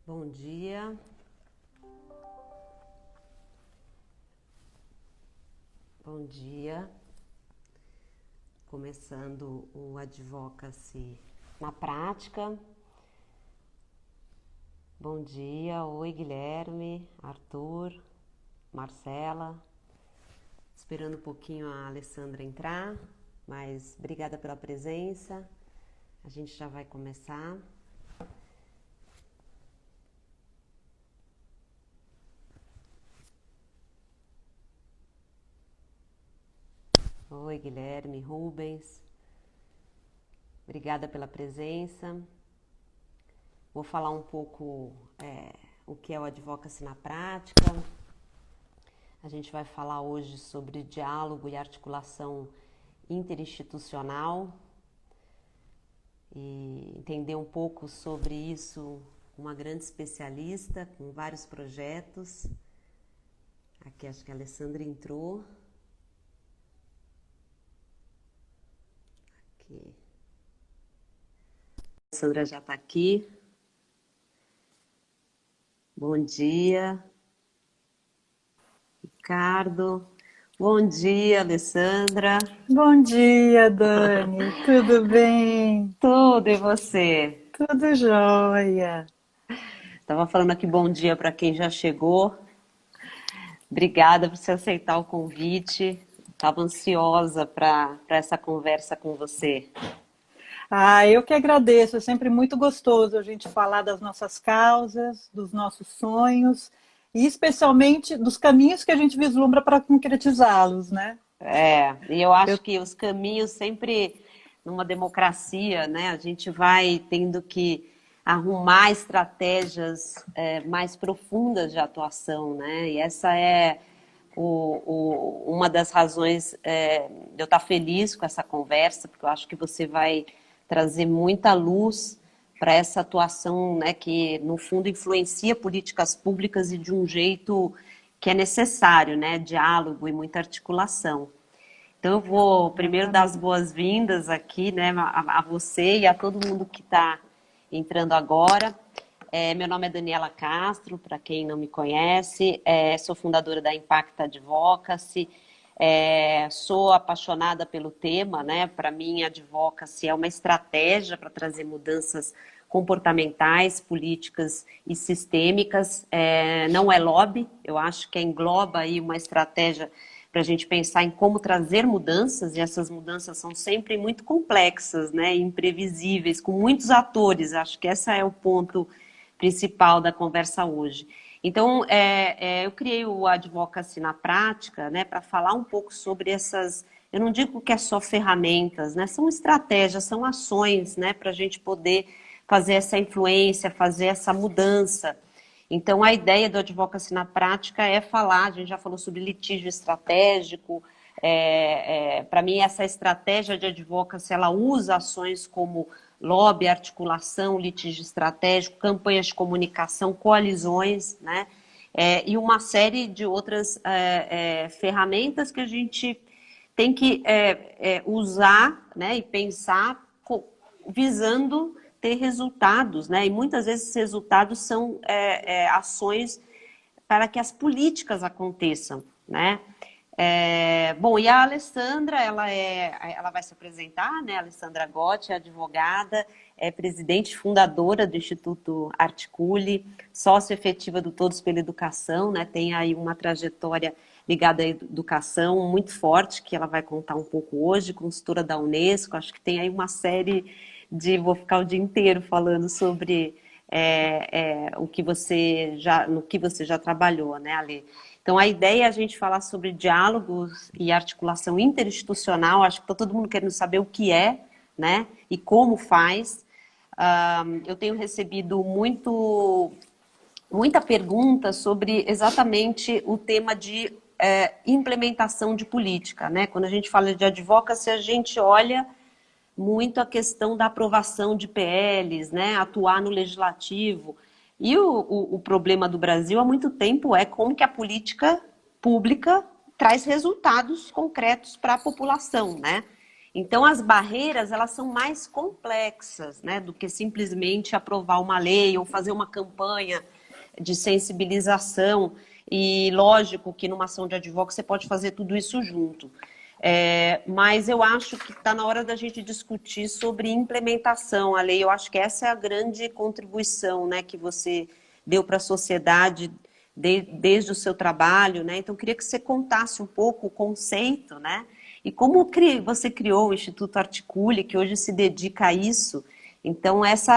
Bom dia. Bom dia. Começando o Advocacy na prática. Bom dia. Oi, Guilherme, Arthur, Marcela. Esperando um pouquinho a Alessandra entrar, mas obrigada pela presença. A gente já vai começar. Oi, Guilherme, Rubens. Obrigada pela presença. Vou falar um pouco o que é o Advocacy na prática. A gente vai falar hoje sobre diálogo e articulação interinstitucional e entender um pouco sobre isso com uma grande especialista, com vários projetos. Aqui acho que a Alessandra entrou. Aqui. A Alessandra já está aqui. Bom dia, Ricardo. Bom dia, Alessandra. Bom dia, Dani. Tudo bem? Tudo e você? Tudo jóia. Estava falando aqui bom dia para quem já chegou. Obrigada por você aceitar o convite. Estava ansiosa para essa conversa com você. Eu que agradeço. É sempre muito gostoso a gente falar das nossas causas, dos nossos sonhos e especialmente dos caminhos que a gente vislumbra para concretizá-los, né? E eu Eu acho que os caminhos sempre, numa democracia, né, a gente vai tendo que arrumar estratégias mais profundas de atuação, né? E essa é uma das razões de eu estar feliz com essa conversa, porque eu acho que você vai trazer muita luz para essa atuação, né, que no fundo influencia políticas públicas e de um jeito que é necessário, né, diálogo e muita articulação. Então eu vou primeiro dar as exatamente. boas-vindas aqui, né, a você e a todo mundo que está entrando agora. Meu nome é Daniela Castro, para quem não me conhece, sou fundadora da Impact Advocacy, sou apaixonada pelo tema, né? Para mim, a advocacy é uma estratégia para trazer mudanças comportamentais, políticas e sistêmicas, não é lobby, eu acho que engloba aí uma estratégia para a gente pensar em como trazer mudanças, e essas mudanças são sempre muito complexas, né, imprevisíveis, com muitos atores, acho que esse é o ponto principal da conversa hoje. Então, eu criei o Advocacy na prática, né, para falar um pouco sobre essas, eu não digo que é só ferramentas, né, são estratégias, são ações, né, para a gente poder fazer essa influência, fazer essa mudança. Então, a ideia do Advocacy na prática é falar, a gente já falou sobre litígio estratégico, para mim essa estratégia de advocacy, ela usa ações como lobby, articulação, litígio estratégico, campanhas de comunicação, coalizões, né? E uma série de outras ferramentas que a gente tem que usar, né, e pensar visando ter resultados, né? E muitas vezes esses resultados são ações para que as políticas aconteçam, né? Bom, e a Alessandra, ela vai se apresentar, né? A Alessandra Gotti é advogada, é presidente e fundadora do Instituto Articule, sócia efetiva do Todos pela Educação, né? Tem aí uma trajetória ligada à educação muito forte, que ela vai contar um pouco hoje, consultora da Unesco, acho que tem aí uma série vou ficar o dia inteiro falando sobre no que você já trabalhou, né, Ale? Então, a ideia é a gente falar sobre diálogos e articulação interinstitucional. Acho que está todo mundo querendo saber o que é, né, e como faz. Eu tenho recebido muita pergunta sobre exatamente o tema de implementação de política, né? Quando a gente fala de advocacy, a gente olha muito a questão da aprovação de PLs, né? Atuar no legislativo. E o problema do Brasil há muito tempo é como que a política pública traz resultados concretos para a população, né? Então, as barreiras, elas são mais complexas, né, do que simplesmente aprovar uma lei ou fazer uma campanha de sensibilização. E lógico que numa ação de advocacy você pode fazer tudo isso junto. Mas eu acho que está na hora da gente discutir sobre implementação. A lei, eu acho que essa é a grande contribuição, né, que você deu para a sociedade desde o seu trabalho, né? Então, eu queria que você contasse um pouco o conceito, né? E como você criou o Instituto Articule, que hoje se dedica a isso. Então, essa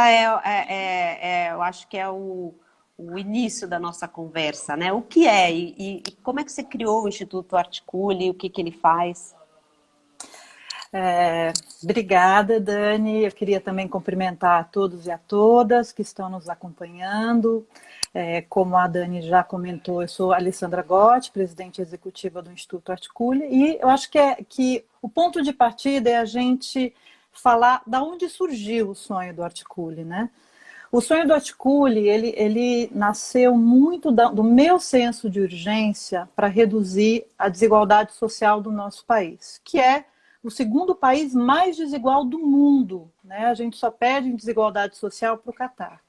eu acho que é o início da nossa conversa, né? O que é e como é que você criou o Instituto Articule, o que ele faz? Obrigada, Dani. Eu queria também cumprimentar a todos e a todas que estão nos acompanhando. Como a Dani já comentou, eu sou Alessandra Gotti, presidente executiva do Instituto Articule, e eu acho que o ponto de partida é a gente falar da onde surgiu o sonho do Articule, né? O sonho do Articule, ele nasceu muito do meu senso de urgência para reduzir a desigualdade social do nosso país, que é o segundo país mais desigual do mundo, né? A gente só perde em desigualdade social para o Catar.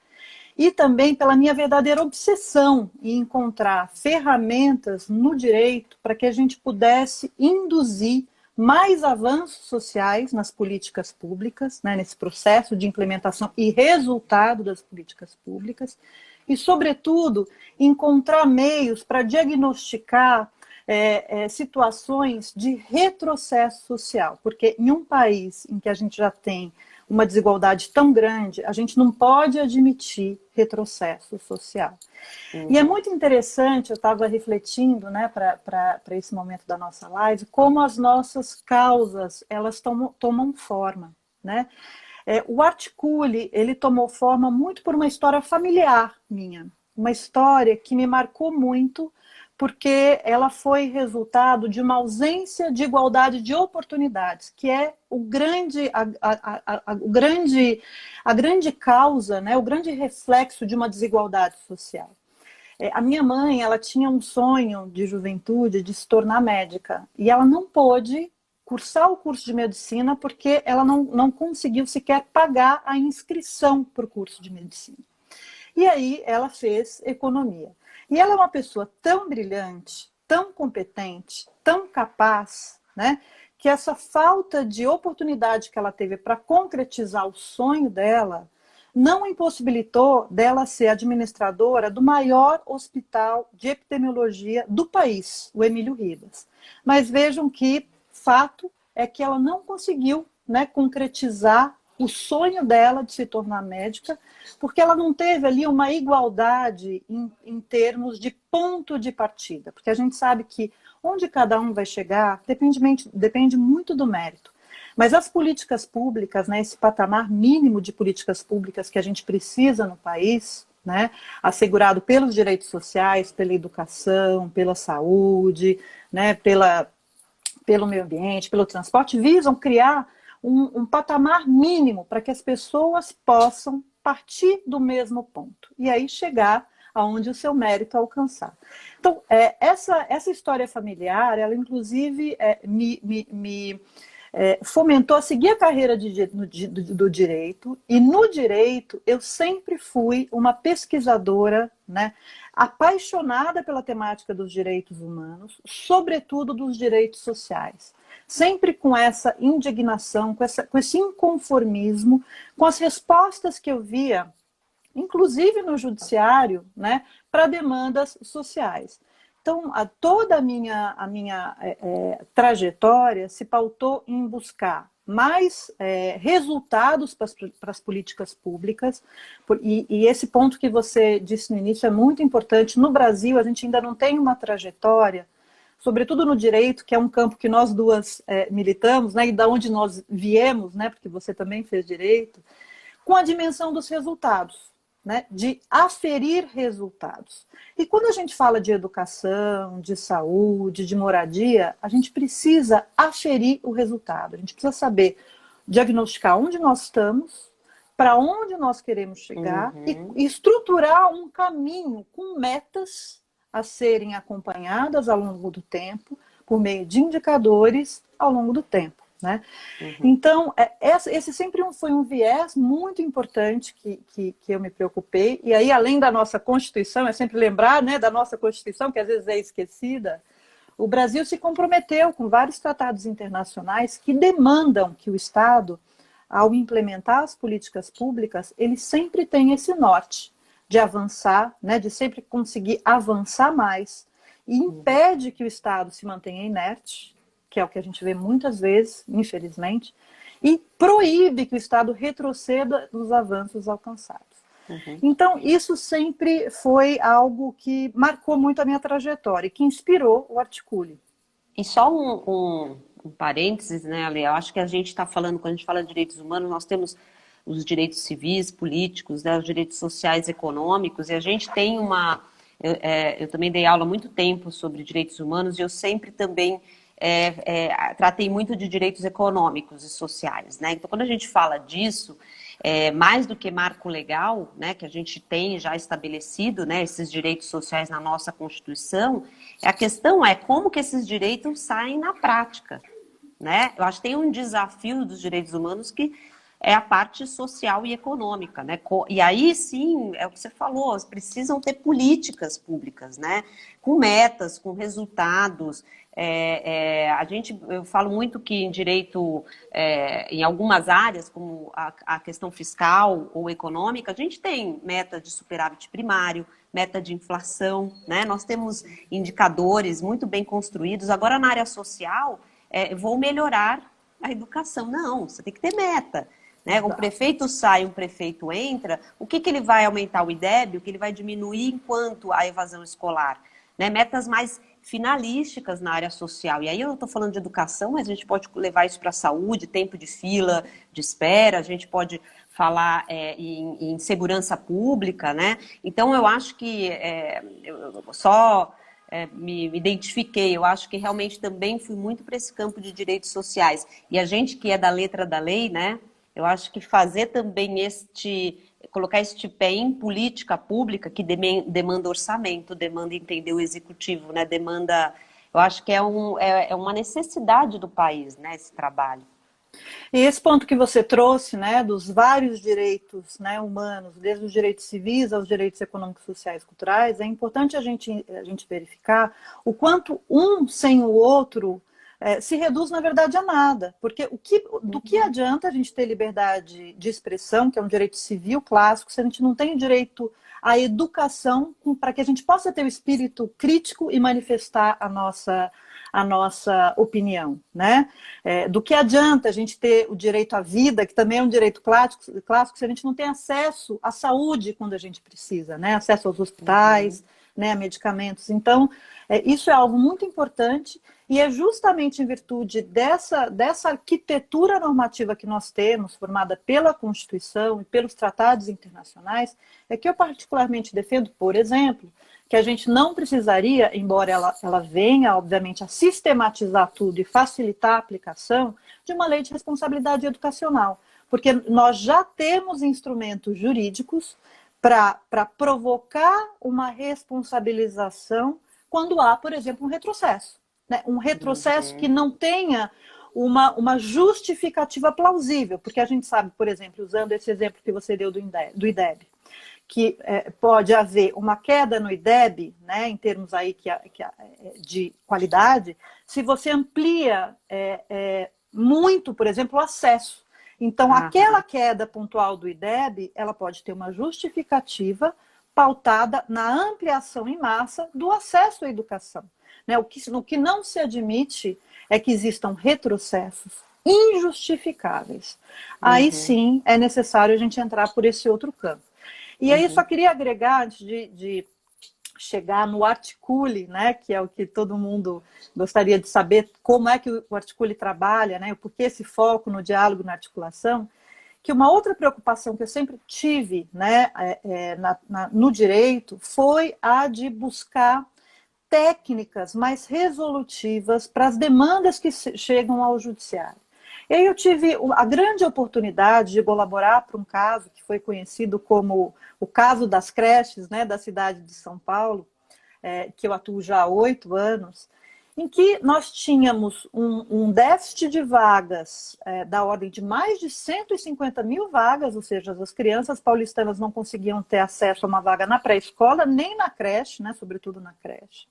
E também pela minha verdadeira obsessão em encontrar ferramentas no direito para que a gente pudesse induzir mais avanços sociais nas políticas públicas, né, nesse processo de implementação e resultado das políticas públicas, e, sobretudo, encontrar meios para diagnosticar situações de retrocesso social, porque em um país em que a gente já tem uma desigualdade tão grande, a gente não pode admitir retrocesso social. E é muito interessante, eu estava refletindo, né, para esse momento da nossa live, como as nossas causas, elas tomam forma, né? O Articule, ele tomou forma muito por uma história familiar minha, uma história que me marcou muito, porque ela foi resultado de uma ausência de igualdade de oportunidades, que é a grande causa, né, o grande reflexo de uma desigualdade social. A minha mãe, ela tinha um sonho de juventude de se tornar médica, e ela não pôde cursar o curso de medicina porque ela não conseguiu sequer pagar a inscrição para o curso de medicina. E aí ela fez economia. E ela é uma pessoa tão brilhante, tão competente, tão capaz, né, que essa falta de oportunidade que ela teve para concretizar o sonho dela não impossibilitou dela ser administradora do maior hospital de epidemiologia do país, o Emílio Ribas. Mas vejam que fato é que ela não conseguiu, né, concretizar o sonho dela de se tornar médica, porque ela não teve ali uma igualdade em termos de ponto de partida. Porque a gente sabe que onde cada um vai chegar depende muito do mérito. Mas as políticas públicas, né, esse patamar mínimo de políticas públicas que a gente precisa no país, né, assegurado pelos direitos sociais, pela educação, pela saúde, né, pelo meio ambiente, pelo transporte, visam criar um patamar mínimo para que as pessoas possam partir do mesmo ponto e aí chegar aonde o seu mérito alcançar. Então, essa história familiar, ela inclusive me fomentou a seguir a carreira do direito, e no direito eu sempre fui uma pesquisadora, né, apaixonada pela temática dos direitos humanos, sobretudo dos direitos sociais. Sempre com essa indignação, com esse inconformismo, com as respostas que eu via, inclusive no judiciário, né, para demandas sociais. Então, toda a minha trajetória se pautou em buscar mais resultados para as políticas públicas, e esse ponto que você disse no início é muito importante. No Brasil, a gente ainda não tem uma trajetória, sobretudo no direito, que é um campo que nós duas militamos, né, e da onde nós viemos, né, porque você também fez direito, com a dimensão dos resultados, né, de aferir resultados. E quando a gente fala de educação, de saúde, de moradia, a gente precisa aferir o resultado. A gente precisa saber diagnosticar onde nós estamos, para onde nós queremos chegar, e estruturar um caminho com metas a serem acompanhadas ao longo do tempo, por meio de indicadores ao longo do tempo. né? Uhum. Então, esse sempre foi um viés muito importante que eu me preocupei. E aí, além da nossa Constituição, é sempre lembrar, né, da nossa Constituição, que às vezes é esquecida, o Brasil se comprometeu com vários tratados internacionais que demandam que o Estado, ao implementar as políticas públicas, ele sempre tem esse norte de avançar, né, de sempre conseguir avançar mais, e impede que o Estado se mantenha inerte, que é o que a gente vê muitas vezes, infelizmente, e proíbe que o Estado retroceda nos avanços alcançados. Uhum. Então, isso sempre foi algo que marcou muito a minha trajetória e que inspirou o Articule. E só um parênteses, né, Ale? Eu acho que a gente está falando, quando a gente fala de direitos humanos, nós temos os direitos civis, políticos, né, os direitos sociais, econômicos, e a gente tem uma... Eu também dei aula há muito tempo sobre direitos humanos e eu sempre também tratei muito de direitos econômicos e sociais, né? Então, quando a gente fala disso, mais do que marco legal, né, que a gente tem já estabelecido, né, esses direitos sociais na nossa Constituição, a questão é como que esses direitos saem na prática, né? Eu acho que tem um desafio dos direitos humanos que é a parte social e econômica, né? E aí sim, é o que você falou, precisam ter políticas públicas, né? Com metas, com resultados. Eu falo muito que em direito, em algumas áreas, como a questão fiscal ou econômica, a gente tem meta de superávit primário, meta de inflação, né? Nós temos indicadores muito bem construídos. Agora, na área social, vou melhorar a educação. Não, você tem que ter meta. Né? Um prefeito sai, um prefeito entra, o que ele vai aumentar o IDEB, o que ele vai diminuir enquanto a evasão escolar? Né? Metas mais finalísticas na área social. E aí eu estou falando de educação, mas a gente pode levar isso para a saúde, tempo de fila, de espera, a gente pode falar em segurança pública, né? Então eu acho que me identifiquei, eu acho que realmente também fui muito para esse campo de direitos sociais. E a gente que é da letra da lei, né? Eu acho que fazer também colocar este pé em política pública, que demanda orçamento, demanda entender o executivo, né? Demanda, eu acho que é uma necessidade do país, né? Esse trabalho. E esse ponto que você trouxe, né, dos vários direitos, né, humanos, desde os direitos civis aos direitos econômicos, sociais e culturais, é importante a gente verificar o quanto um sem o outro se reduz, na verdade, a nada. Porque do que adianta a gente ter liberdade de expressão, que é um direito civil clássico, se a gente não tem o direito à educação para que a gente possa ter o espírito crítico e manifestar a nossa opinião, né? Do que adianta a gente ter o direito à vida, que também é um direito clássico, se a gente não tem acesso à saúde quando a gente precisa, né? Acesso aos hospitais, né, a medicamentos. Então, isso é algo muito importante e é justamente em virtude dessa arquitetura normativa que nós temos, formada pela Constituição e pelos tratados internacionais, que eu particularmente defendo, por exemplo, que a gente não precisaria, embora ela venha, obviamente, a sistematizar tudo e facilitar a aplicação de uma lei de responsabilidade educacional, porque nós já temos instrumentos jurídicos para provocar uma responsabilização quando há, por exemplo, um retrocesso. Né? Um retrocesso que não tenha uma justificativa plausível, porque a gente sabe, por exemplo, usando esse exemplo que você deu do IDEB, que pode haver uma queda no IDEB, né, em termos aí de qualidade, se você amplia muito, por exemplo, o acesso. Então, aquela queda pontual do IDEB, ela pode ter uma justificativa pautada na ampliação em massa do acesso à educação. Né? O que não se admite é que existam retrocessos injustificáveis. Aí sim é necessário a gente entrar por esse outro campo. E aí só queria agregar, antes de chegar no Articule, né, que é o que todo mundo gostaria de saber, como é que o Articule trabalha, né, por que esse foco no diálogo, na articulação, que uma outra preocupação que eu sempre tive, né, no direito foi a de buscar técnicas mais resolutivas para as demandas que chegam ao judiciário. E aí eu tive a grande oportunidade de colaborar para um caso que foi conhecido como o caso das creches, né, da cidade de São Paulo, que eu atuo já há 8 anos, em que nós tínhamos um déficit de vagas da ordem de mais de 150 mil vagas, ou seja, as crianças paulistanas não conseguiam ter acesso a uma vaga na pré-escola, nem na creche, né, sobretudo na creche.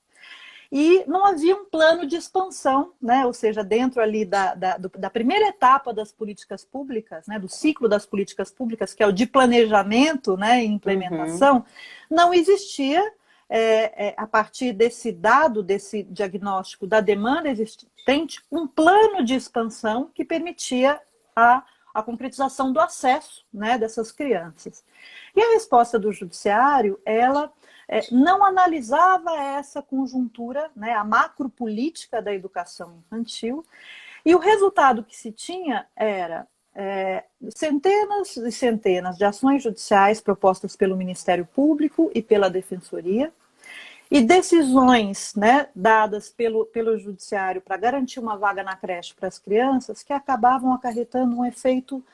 E não havia um plano de expansão, né? Ou seja, dentro ali da primeira etapa das políticas públicas, né? Do ciclo das políticas públicas, que é o de planejamento, né? E implementação, não existia, a partir desse dado, desse diagnóstico da demanda existente, um plano de expansão que permitia a concretização do acesso, né? Dessas crianças. E a resposta do judiciário, ela não analisava essa conjuntura, né, a macropolítica da educação infantil, e o resultado que se tinha era centenas e centenas de ações judiciais propostas pelo Ministério Público e pela Defensoria, e decisões, né, dadas pelo Judiciário para garantir uma vaga na creche para as crianças, que acabavam acarretando um efeito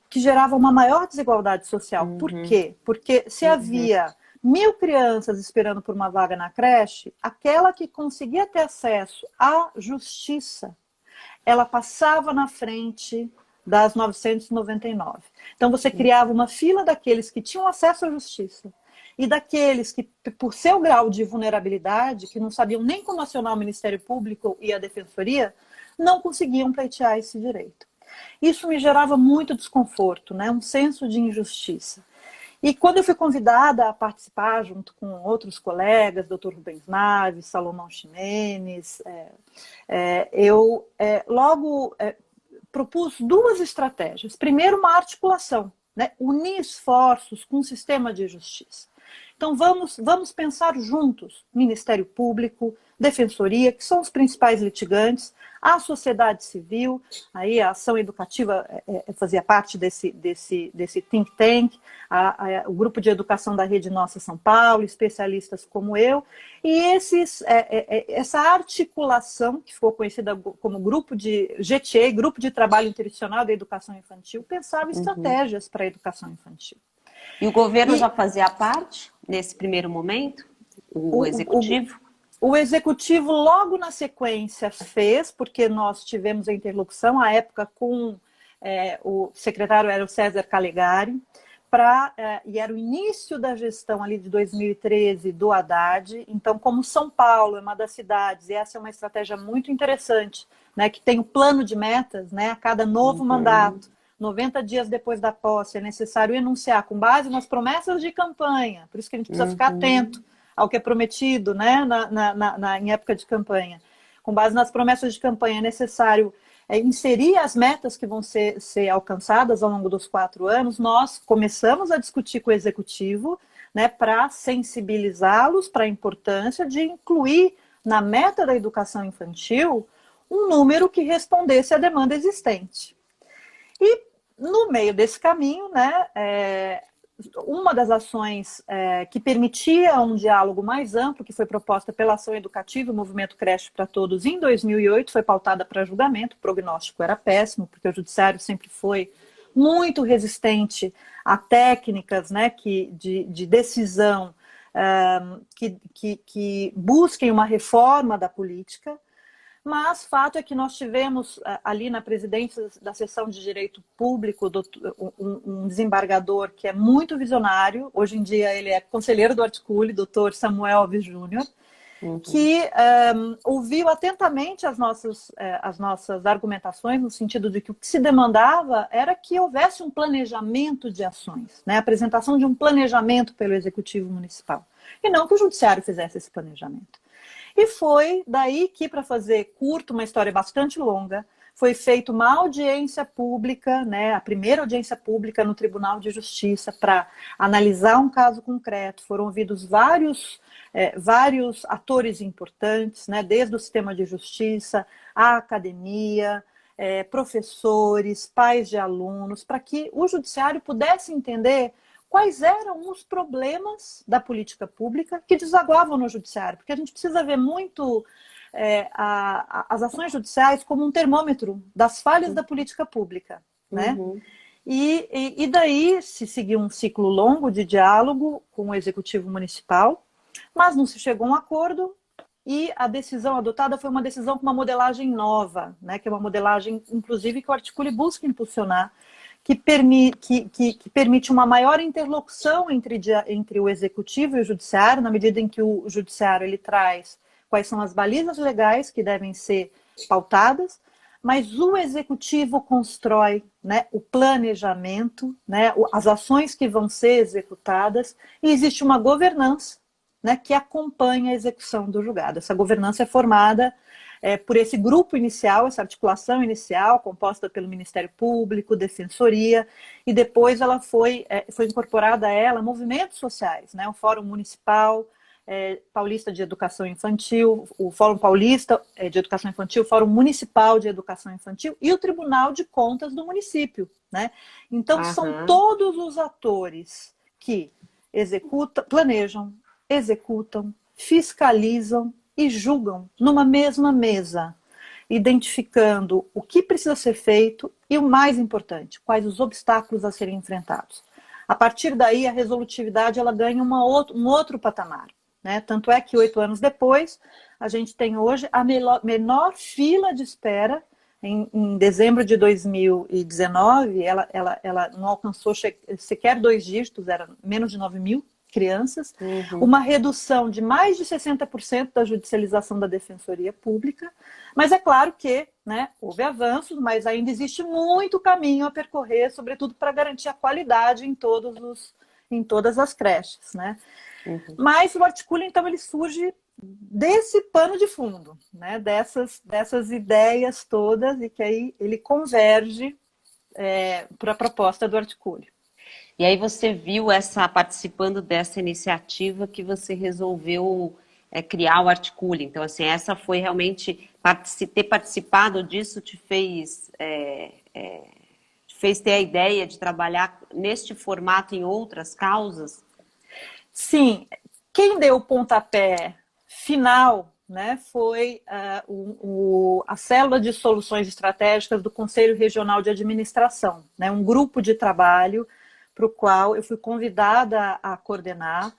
que gerava uma maior desigualdade social. Por quê? Porque se havia 1.000 crianças esperando por uma vaga na creche, aquela que conseguia ter acesso à justiça, ela passava na frente das 999. Então você criava uma fila daqueles que tinham acesso à justiça e daqueles que, por seu grau de vulnerabilidade, que não sabiam nem como acionar o Ministério Público e a Defensoria, não conseguiam pleitear esse direito. Isso me gerava muito desconforto, né? Um senso de injustiça. E quando eu fui convidada a participar, junto com outros colegas, Dr. Rubens Naves, Salomão Ximenes, eu logo propus duas estratégias. Primeiro, uma articulação, né? Unir esforços com o sistema de justiça. Então, vamos pensar juntos, Ministério Público, Defensoria, que são os principais litigantes, a sociedade civil, aí a ação educativa fazia parte desse think tank, o grupo de educação da Rede Nossa São Paulo, especialistas como eu, e essa articulação, que ficou conhecida como grupo de GTA, Grupo de Trabalho Interinstitucional da Educação Infantil, pensava estratégias para a educação infantil. E o governo já fazia parte, nesse primeiro momento, o executivo? O executivo, logo na sequência, fez, porque nós tivemos a interlocução, à época, com o secretário era o César Calegari, e era o início da gestão ali de 2013 do Haddad. Então, como São Paulo é uma das cidades, e essa é uma estratégia muito interessante, né, que tem o plano de metas, né, a cada novo mandato, 90 dias depois da posse, é necessário enunciar com base nas promessas de campanha, por isso que a gente precisa ficar atento ao que é prometido, né, em época de campanha. Com base nas promessas de campanha, é necessário inserir as metas que vão ser alcançadas ao longo dos 4 anos. Nós começamos a discutir com o Executivo, né, para sensibilizá-los para a importância de incluir na meta da educação infantil um número que respondesse à demanda existente. E no meio desse caminho, né, uma das ações que permitia um diálogo mais amplo, que foi proposta pela Ação Educativa, o Movimento Creche para Todos, em 2008, foi pautada para julgamento. O prognóstico era péssimo, porque o judiciário sempre foi muito resistente a técnicas, né, de decisão que busquem uma reforma da política. Mas fato é que nós tivemos ali na presidência da seção de Direito Público um desembargador que é muito visionário, hoje em dia ele é conselheiro do Articule, doutor Samuel Alves Júnior, que ouviu atentamente as nossas argumentações, no sentido de que o que se demandava era que houvesse um planejamento de ações, né? A apresentação de um planejamento pelo Executivo Municipal, e não que o Judiciário fizesse esse planejamento. E foi daí que, para fazer curto, uma história bastante longa, foi feita uma audiência pública, né, a primeira audiência pública no Tribunal de Justiça, para analisar um caso concreto. Foram ouvidos vários atores importantes, né, desde o sistema de justiça, a academia, professores, pais de alunos, para que o judiciário pudesse entender quais eram os problemas da política pública que desaguavam no judiciário, porque a gente precisa ver muito as ações judiciais como um termômetro das falhas da política pública, né? E daí se seguiu um ciclo longo de diálogo com o Executivo Municipal, mas não se chegou a um acordo, e a decisão adotada foi uma decisão com uma modelagem nova, né, que é uma modelagem, inclusive, que o Articule busca impulsionar, que permite uma maior interlocução entre o executivo e o judiciário, na medida em que o judiciário ele traz quais são as balizas legais que devem ser pautadas, mas o executivo constrói, né, o planejamento, né, as ações que vão ser executadas, e existe uma governança, né, que acompanha a execução do julgado. Essa governança é formada por esse grupo inicial, essa articulação inicial, composta pelo Ministério Público, Defensoria, e depois ela foi incorporada a ela movimentos sociais, né, o Fórum Municipal Paulista de Educação Infantil, o Fórum Paulista de Educação Infantil, o Fórum Municipal de Educação Infantil e o Tribunal de Contas do município, né? Então, são todos os atores que planejam, executam, fiscalizam e julgam numa mesma mesa, identificando o que precisa ser feito e, o mais importante, quais os obstáculos a serem enfrentados. A partir daí, a resolutividade ela ganha um outro patamar, né? Tanto é que 8 anos depois, a gente tem hoje a menor fila de espera. Em dezembro de 2019, ela não alcançou sequer 2 dígitos, era menos de 9 mil crianças, uma redução de mais de 60% da judicialização da Defensoria Pública, mas é claro que, né, houve avanços, mas ainda existe muito caminho a percorrer, sobretudo para garantir a qualidade em todas as creches, né? Mas o Articule, então, ele surge desse pano de fundo, né, dessas ideias todas, e que aí ele converge para a proposta do Articule. E aí você viu participando dessa iniciativa que você resolveu criar o Articule. Então, assim, essa foi realmente, ter participado disso te fez ter a ideia de trabalhar neste formato em outras causas? Sim, quem deu o pontapé final, né, foi a Célula de Soluções Estratégicas do Conselho Regional de Administração, né, um grupo de trabalho para o qual eu fui convidada a coordenar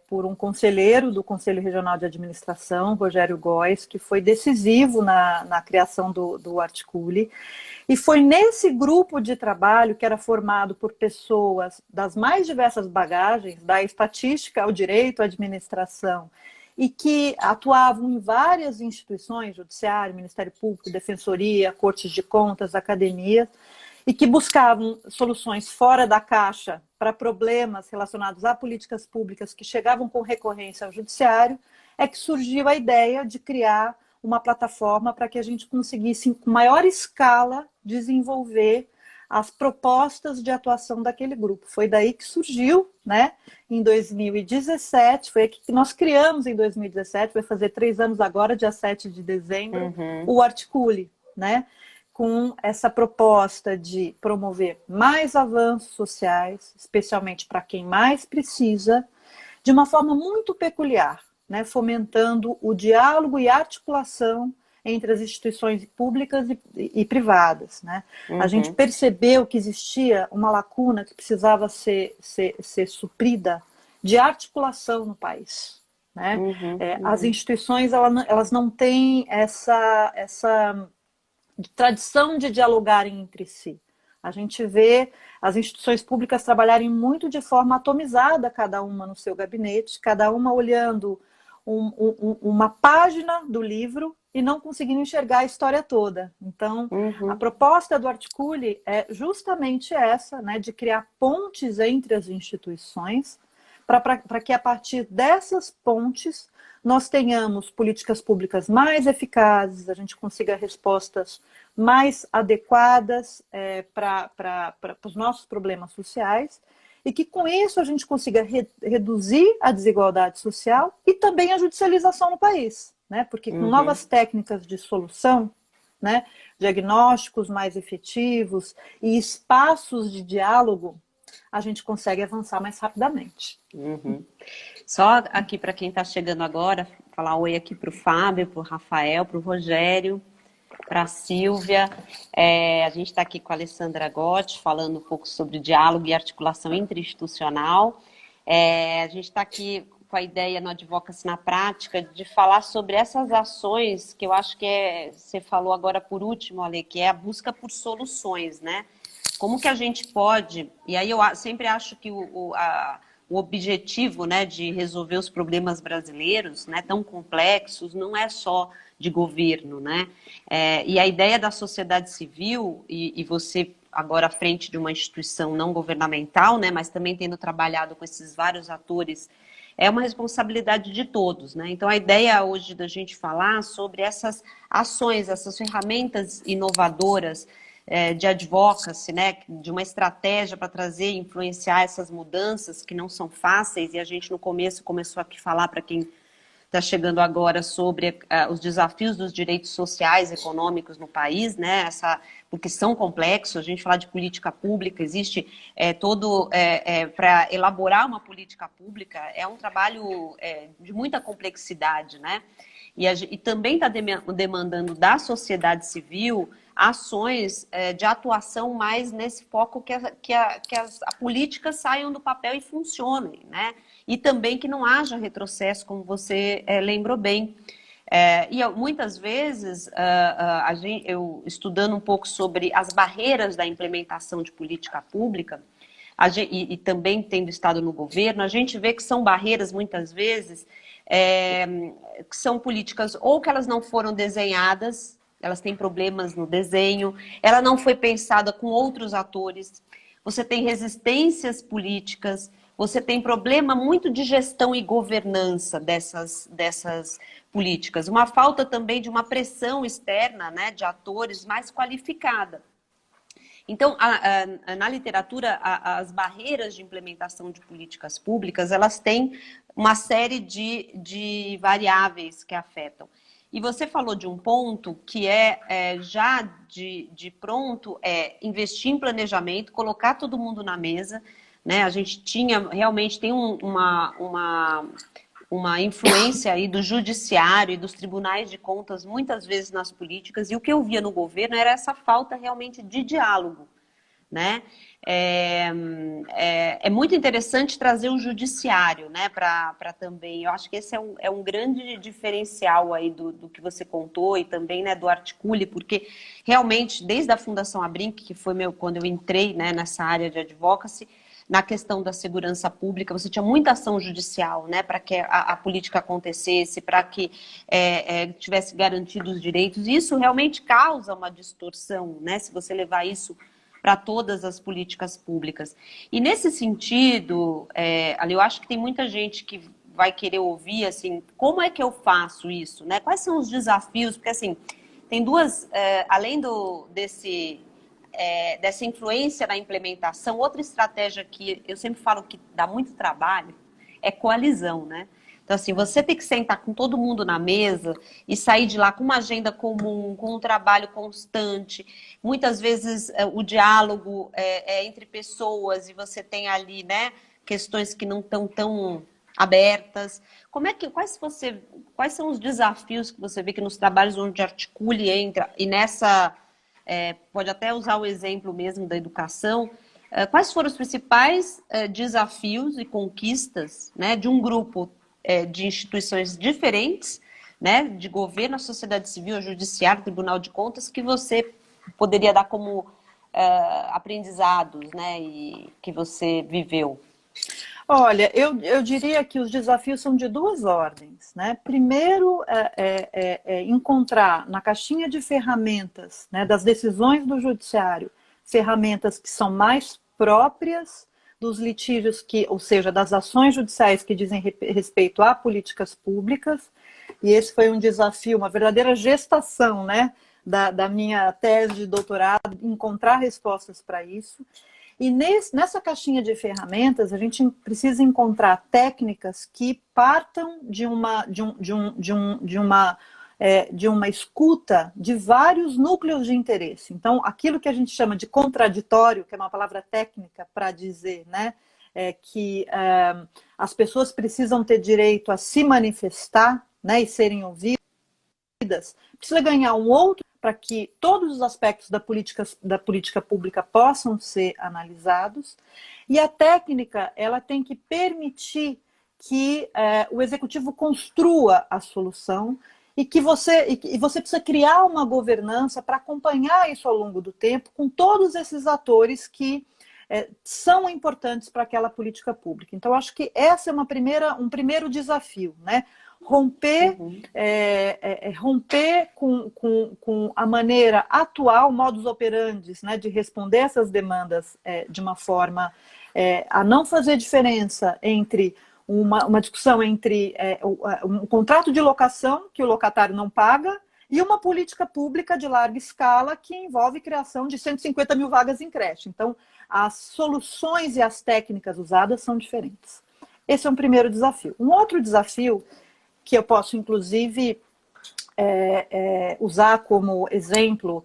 por um conselheiro do Conselho Regional de Administração, Rogério Góes, que foi decisivo na criação do Articule. E foi nesse grupo de trabalho, que era formado por pessoas das mais diversas bagagens, da estatística ao direito, à administração, e que atuavam em várias instituições, Judiciário, Ministério Público, Defensoria, Cortes de Contas, academias, e que buscavam soluções fora da caixa para problemas relacionados a políticas públicas que chegavam com recorrência ao judiciário, é que surgiu a ideia de criar uma plataforma para que a gente conseguisse, com maior escala, desenvolver as propostas de atuação daquele grupo. Foi daí que surgiu, né, em 2017, foi aqui que nós criamos em 2017, vai fazer 3 anos agora, dia 7 de dezembro, o Articule, né, com essa proposta de promover mais avanços sociais, especialmente para quem mais precisa, de uma forma muito peculiar, né, fomentando o diálogo e articulação entre as instituições públicas e privadas, né? A gente percebeu que existia uma lacuna que precisava ser suprida de articulação no país, né? As instituições elas não têm essa tradição de dialogarem entre si. A gente vê as instituições públicas trabalharem muito de forma atomizada, cada uma no seu gabinete, cada uma olhando uma página do livro e não conseguindo enxergar a história toda. Então, a proposta do Articule é justamente essa, né, de criar pontes entre as instituições, para que a partir dessas pontes nós tenhamos políticas públicas mais eficazes, a gente consiga respostas mais adequadas para os nossos problemas sociais, e que com isso a gente consiga reduzir a desigualdade social e também a judicialização no país, né? Porque com novas técnicas de solução, né, diagnósticos mais efetivos e espaços de diálogo, a gente consegue avançar mais rapidamente. Só aqui para quem está chegando agora, falar oi aqui para o Fábio, para o Rafael, para o Rogério, para a Silvia. A gente está aqui com a Alessandra Gotti, falando um pouco sobre diálogo e articulação interinstitucional. A gente está aqui com a ideia no Advocacy na Prática de falar sobre essas ações que eu acho que você falou agora por último, Ale, que é a busca por soluções, né? Como que a gente pode... E aí eu sempre acho que o objetivo, né, de resolver os problemas brasileiros, né, tão complexos, não é só de governo, né? E a ideia da sociedade civil, e você agora à frente de uma instituição não governamental, né, mas também tendo trabalhado com esses vários atores, é uma responsabilidade de todos, né? Então a ideia hoje da gente falar sobre essas ações, essas ferramentas inovadoras de advocacy, né, de uma estratégia para trazer e influenciar essas mudanças que não são fáceis, e a gente no começo começou aqui a falar para quem está chegando agora sobre os desafios dos direitos sociais e econômicos no país, né? Porque são complexos, a gente falar de política pública, existe para elaborar uma política pública, é um trabalho de muita complexidade, né? E também está demandando da sociedade civil ações de atuação mais nesse foco que a política saiam do papel e funcionem, né? E também que não haja retrocesso, como você lembrou bem. E muitas vezes, eu estudando um pouco sobre as barreiras da implementação de política pública, e também tendo estado no governo, a gente vê que são barreiras, muitas vezes, que são políticas ou que elas não foram desenhadas, elas têm problemas no desenho, ela não foi pensada com outros atores, você tem resistências políticas, você tem problema muito de gestão e governança dessas políticas. Uma falta também de uma pressão externa, né, de atores mais qualificada. Então, na literatura, as barreiras de implementação de políticas públicas, elas têm uma série de variáveis que afetam. E você falou de um ponto que já de pronto, investir em planejamento, colocar todo mundo na mesa, né? A gente realmente tem uma influência aí do judiciário e dos tribunais de contas muitas vezes nas políticas, e o que eu via no governo era essa falta realmente de diálogo, né? É muito interessante trazer o judiciário, né, para também, eu acho que esse é um grande diferencial aí do que você contou e também, né, do Articule, porque realmente, desde a Fundação Abrinq, que foi quando eu entrei, né, nessa área de advocacy, na questão da segurança pública, você tinha muita ação judicial, né, para que a política acontecesse, para que tivesse garantidos os direitos, e isso realmente causa uma distorção, né, se você levar isso para todas as políticas públicas. E nesse sentido, ali eu acho que tem muita gente que vai querer ouvir, assim, como é que eu faço isso, né? Quais são os desafios? Porque, assim, tem duas, além dessa influência na implementação, outra estratégia que eu sempre falo que dá muito trabalho é coalizão, né? Então, assim, você tem que sentar com todo mundo na mesa e sair de lá com uma agenda comum, com um trabalho constante. Muitas vezes o diálogo é entre pessoas e você tem ali, né, questões que não estão tão abertas. Quais são os desafios que você vê que nos trabalhos onde Articule entra e nessa... pode até usar o exemplo mesmo da educação. Quais foram os principais desafios e conquistas, né, de um grupo de instituições diferentes, né, de governo, a sociedade civil, o judiciário, Tribunal de Contas, que você poderia dar como aprendizados, né, e que você viveu? Olha, eu diria que os desafios são de duas ordens, né? Primeiro, encontrar na caixinha de ferramentas, né, das decisões do judiciário, ferramentas que são mais próprias dos litígios, ou seja, das ações judiciais que dizem respeito a políticas públicas, e esse foi um desafio, uma verdadeira gestação, né, da minha tese de doutorado, encontrar respostas para isso. E nessa caixinha de ferramentas, a gente precisa encontrar técnicas que partam de uma escuta de vários núcleos de interesse. Então, aquilo que a gente chama de contraditório, que é uma palavra técnica para dizer, né, que as pessoas precisam ter direito a se manifestar, né, e serem ouvidas, precisa ganhar um outro para que todos os aspectos da política pública possam ser analisados. E a técnica, ela tem que permitir que o executivo construa a solução e que você precisa criar uma governança para acompanhar isso ao longo do tempo com todos esses atores que são importantes para aquela política pública. Então, acho que essa é um primeiro desafio, né? Romper, romper com a maneira atual, modus operandi, né, de responder essas demandas de uma forma a não fazer diferença entre uma discussão entre um contrato de locação que o locatário não paga e uma política pública de larga escala que envolve criação de 150 mil vagas em creche. Então, as soluções e as técnicas usadas são diferentes. Esse é um primeiro desafio. Um outro desafio que eu posso, inclusive, usar como exemplo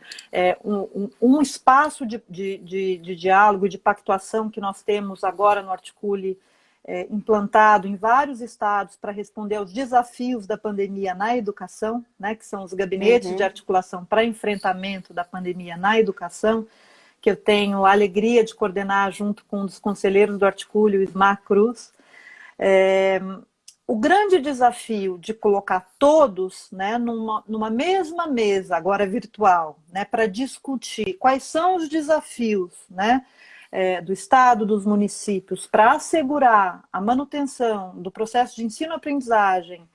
um espaço de diálogo, de pactuação que nós temos agora no Articule, implantado em vários estados para responder aos desafios da pandemia na educação, né, que são os gabinetes de articulação para enfrentamento da pandemia na educação, que eu tenho a alegria de coordenar junto com um dos conselheiros do Articule, o Ismar Cruz. O grande desafio de colocar todos, né, numa mesma mesa, agora virtual, né, para discutir quais são os desafios, né, do Estado, dos municípios, para assegurar a manutenção do processo de ensino-aprendizagem,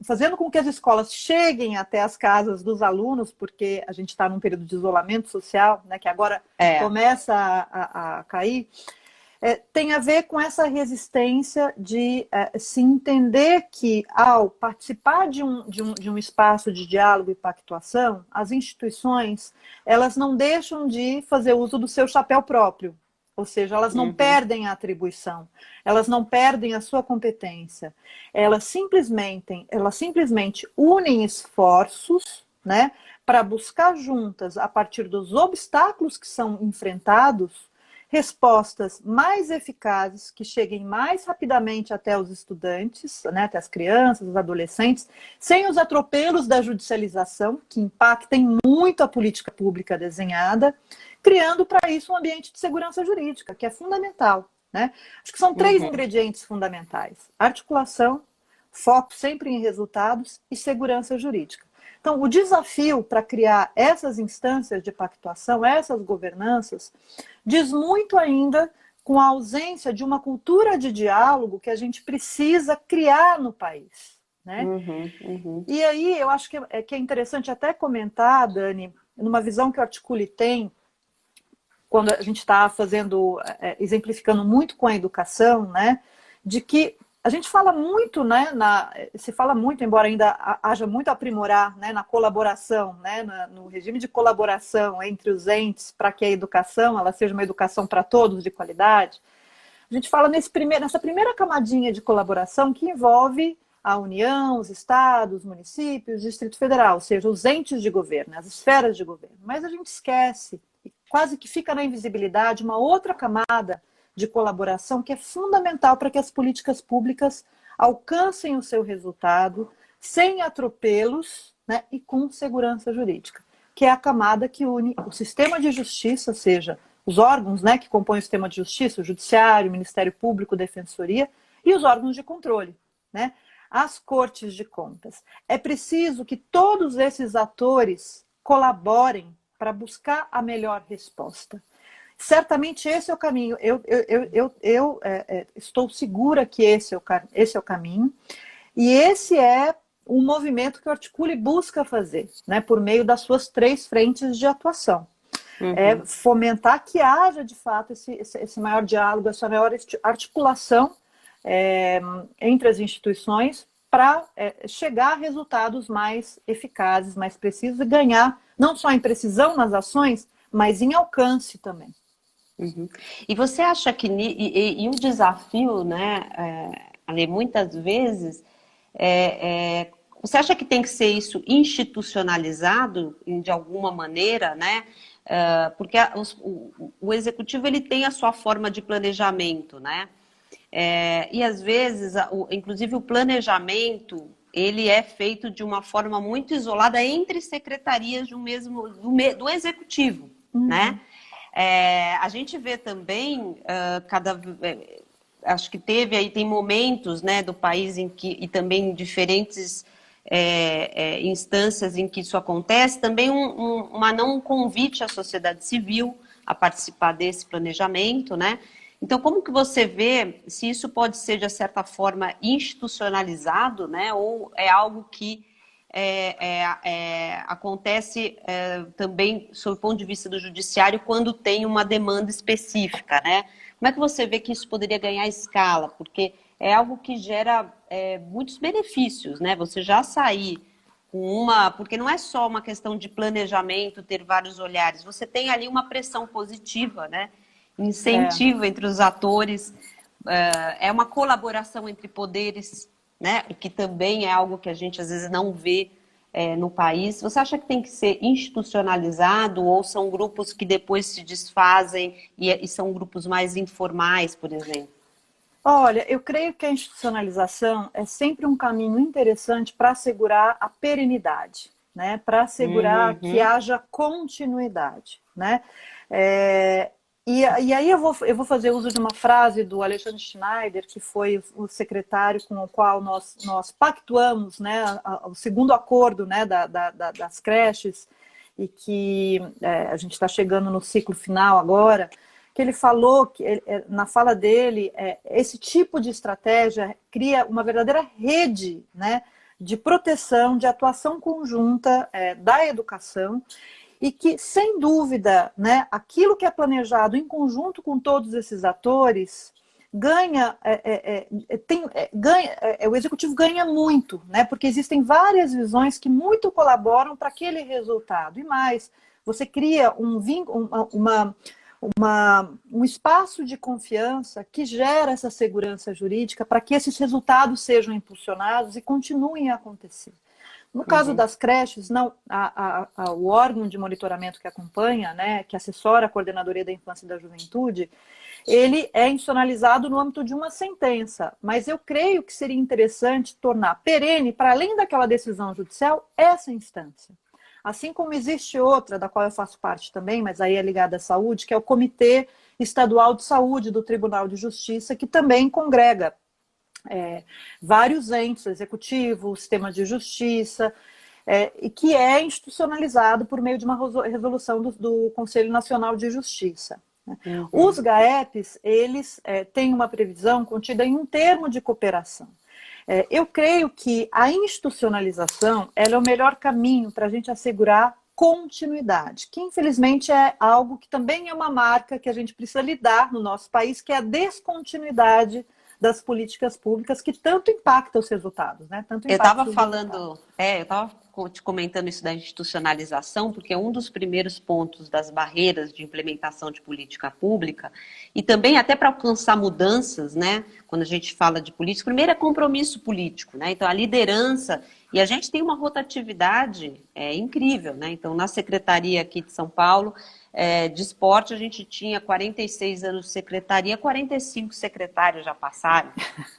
fazendo com que as escolas cheguem até as casas dos alunos, porque a gente está num período de isolamento social, né, que agora começa a cair, tem a ver com essa resistência de se entender que, ao participar de um espaço de diálogo e pactuação, as instituições, elas não deixam de fazer uso do seu chapéu próprio, ou seja, elas não perdem a atribuição, elas não perdem a sua competência, elas simplesmente unem esforços, né, para buscar juntas, a partir dos obstáculos que são enfrentados, respostas mais eficazes, que cheguem mais rapidamente até os estudantes, né, até as crianças, os adolescentes, sem os atropelos da judicialização, que impactem muito a política pública desenhada, criando para isso um ambiente de segurança jurídica, que é fundamental, né? Acho que são 3 ingredientes fundamentais: articulação, foco sempre em resultados e segurança jurídica. Então, o desafio para criar essas instâncias de pactuação, essas governanças, diz muito ainda com a ausência de uma cultura de diálogo que a gente precisa criar no país, né? E aí eu acho que é interessante até comentar, Dani, numa visão que o Articule tem, quando a gente está exemplificando muito com a educação, né, de que a gente fala muito, né, se fala muito, embora ainda haja muito a aprimorar, né, na colaboração, né, no regime de colaboração entre os entes para que a educação ela seja uma educação para todos de qualidade. A gente fala nessa primeira camadinha de colaboração que envolve a União, os estados, os municípios, o Distrito Federal, ou seja, os entes de governo, as esferas de governo. Mas a gente esquece, e quase que fica na invisibilidade, uma outra camada de colaboração que é fundamental para que as políticas públicas alcancem o seu resultado sem atropelos, né, e com segurança jurídica, que é a camada que une o sistema de justiça, ou seja, os órgãos, né, que compõem o sistema de justiça, o Judiciário, o Ministério Público, Defensoria, e os órgãos de controle, né, as Cortes de Contas. É preciso que todos esses atores colaborem para buscar a melhor resposta. Certamente esse é o caminho. Eu estou segura que esse é o caminho. E esse é um movimento que o Articule busca fazer, né, por meio das suas 3 frentes de atuação. É fomentar que haja, de fato, esse maior diálogo, essa maior articulação entre as instituições para chegar a resultados mais eficazes, mais precisos e ganhar não só em precisão nas ações, mas em alcance também. E você acha que o desafio, né, ali muitas vezes, você acha que tem que ser isso institucionalizado de alguma maneira, né? Porque o executivo ele tem a sua forma de planejamento, né? E às vezes, inclusive o planejamento, ele é feito de uma forma muito isolada entre secretarias do executivo, né? A gente vê também acho que teve aí, tem momentos, né, do país em que, e também em diferentes instâncias em que isso acontece, também um convite à sociedade civil a participar desse planejamento, né? Então, como que você vê se isso pode ser, de certa forma, institucionalizado, né? Ou é algo que acontece também, sob o ponto de vista do judiciário, quando tem uma demanda específica, né? Como é que você vê que isso poderia ganhar escala? Porque é algo que gera muitos benefícios, né? Você já sair com porque não é só uma questão de planejamento, ter vários olhares, você tem ali uma pressão positiva, né? Incentivo entre os atores, é uma colaboração entre poderes, né? O que também é algo que a gente às vezes não vê no país. Você acha que tem que ser institucionalizado ou são grupos que depois se desfazem e são grupos mais informais, por exemplo? Olha, eu creio que a institucionalização é sempre um caminho interessante para assegurar a perenidade, né? Para assegurar que haja continuidade, né? E aí eu vou fazer uso de uma frase do Alexandre Schneider, que foi o secretário com o qual nós pactuamos, né, o segundo acordo, né, das creches, e que a gente está chegando no ciclo final agora, que ele falou, que na fala dele, esse tipo de estratégia cria uma verdadeira rede, né, de proteção, de atuação conjunta da educação, e que, sem dúvida, né, aquilo que é planejado em conjunto com todos esses atores o executivo ganha muito, né, porque existem várias visões que muito colaboram para aquele resultado. E mais, você cria um espaço de confiança que gera essa segurança jurídica para que esses resultados sejam impulsionados e continuem a acontecer. No caso das creches, não, o órgão de monitoramento que acompanha, né, que assessora a Coordenadoria da Infância e da Juventude, ele é institucionalizado no âmbito de uma sentença, mas eu creio que seria interessante tornar perene, para além daquela decisão judicial, essa instância. Assim como existe outra, da qual eu faço parte também, mas aí é ligada à saúde, que é o Comitê Estadual de Saúde do Tribunal de Justiça, que também congrega vários entes, executivo, sistema de justiça, e que é institucionalizado por meio de uma resolução do Conselho Nacional de Justiça. Os GAEPs, eles têm uma previsão contida em um termo de cooperação. Eu creio que a institucionalização ela é o melhor caminho para a gente assegurar continuidade, que infelizmente é algo que também é uma marca que a gente precisa lidar no nosso país, que é a descontinuidade das políticas públicas que tanto impactam os resultados, né? Tanto eu estava falando, eu estava te comentando isso da institucionalização, porque é um dos primeiros pontos das barreiras de implementação de política pública, e também até para alcançar mudanças, né? Quando a gente fala de política, primeiro é compromisso político, né? Então a liderança, e a gente tem uma rotatividade incrível, né? Então na secretaria aqui de São Paulo, de esporte, a gente tinha 46 anos de secretaria, 45 secretários já passaram,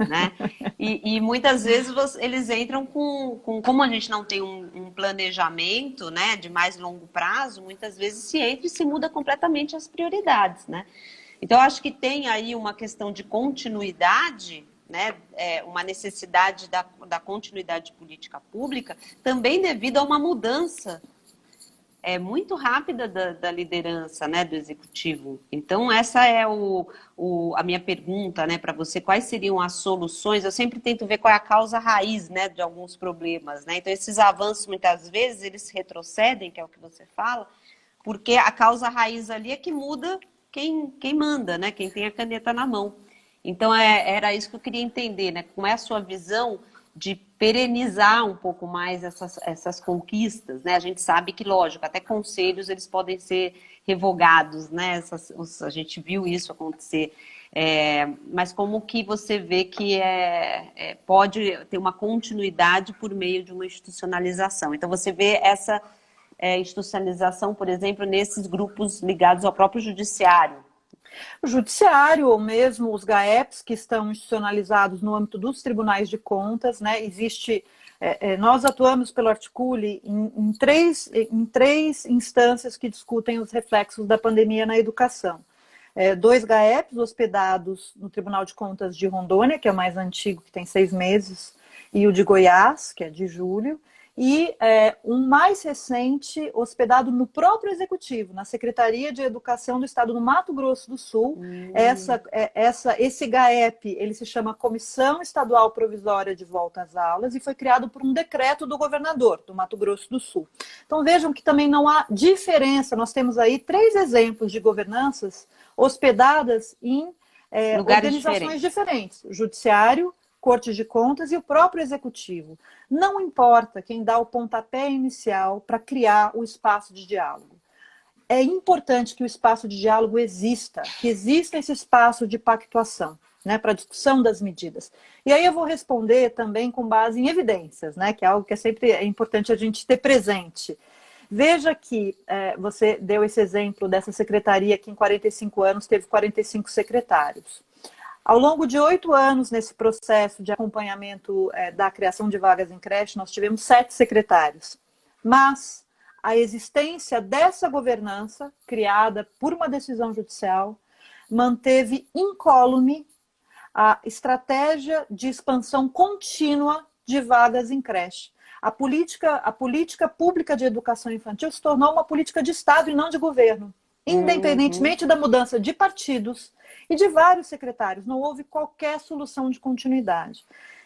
né? E muitas vezes eles entram como a gente não tem um planejamento, né, de mais longo prazo, muitas vezes se entra e se muda completamente as prioridades, né? Então, eu acho que tem aí uma questão de continuidade, né, uma necessidade da continuidade de política pública, também devido a uma mudança muito rápida da liderança, né, do executivo. Então, essa é a minha pergunta, né, para você. Quais seriam as soluções? Eu sempre tento ver qual é a causa raiz, né, de alguns problemas, né? Então, esses avanços, muitas vezes, eles retrocedem, que é o que você fala, porque a causa raiz ali é que muda quem manda, né, quem tem a caneta na mão. Então, era isso que eu queria entender, né? Como é a sua visão de perenizar um pouco mais essas conquistas, né? A gente sabe que, lógico, até conselhos eles podem ser revogados, né? A gente viu isso acontecer. Mas como que você vê que pode ter uma continuidade por meio de uma institucionalização? Então, você vê essa institucionalização, por exemplo, nesses grupos ligados ao próprio judiciário. O judiciário, ou mesmo os GAEPs, que estão institucionalizados no âmbito dos tribunais de contas, né? Nós atuamos pelo Articule em três instâncias que discutem os reflexos da pandemia na educação. 2 GAEPs hospedados no Tribunal de Contas de Rondônia, que é o mais antigo, que tem 6 meses, e o de Goiás, que é de julho, e um mais recente hospedado no próprio Executivo, na Secretaria de Educação do Estado do Mato Grosso do Sul. Esse GAEP, ele se chama Comissão Estadual Provisória de Volta às Aulas e foi criado por um decreto do governador do Mato Grosso do Sul. Então vejam que também não há diferença, nós temos aí 3 exemplos de governanças hospedadas em organizações diferentes, Judiciário, Cortes de Contas e o próprio Executivo. Não importa quem dá o pontapé inicial para criar o espaço de diálogo. É importante que o espaço de diálogo exista, que exista esse espaço de pactuação, né, para discussão das medidas. E aí eu vou responder também com base em evidências, né, que é algo que sempre é importante a gente ter presente. Veja que você deu esse exemplo dessa secretaria que em 45 anos teve 45 secretários. Ao longo de 8 anos nesse processo de acompanhamento da criação de vagas em creche, nós tivemos 7 secretários. Mas a existência dessa governança, criada por uma decisão judicial, manteve incólume a estratégia de expansão contínua de vagas em creche. A política pública de educação infantil se tornou uma política de Estado e não de governo. Independentemente da mudança de partidos e de vários secretários, não houve qualquer solução de continuidade.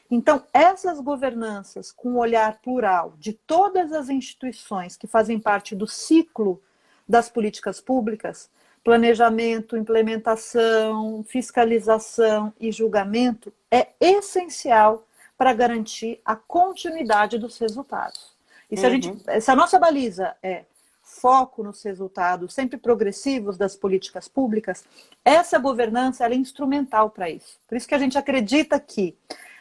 Então, essas governanças com um olhar plural de todas as instituições que fazem parte do ciclo das políticas públicas, planejamento, implementação, fiscalização e julgamento, é essencial para garantir a continuidade dos resultados. E se a nossa baliza é foco nos resultados sempre progressivos das políticas públicas, essa governança ela é instrumental para isso. Por isso que a gente acredita que,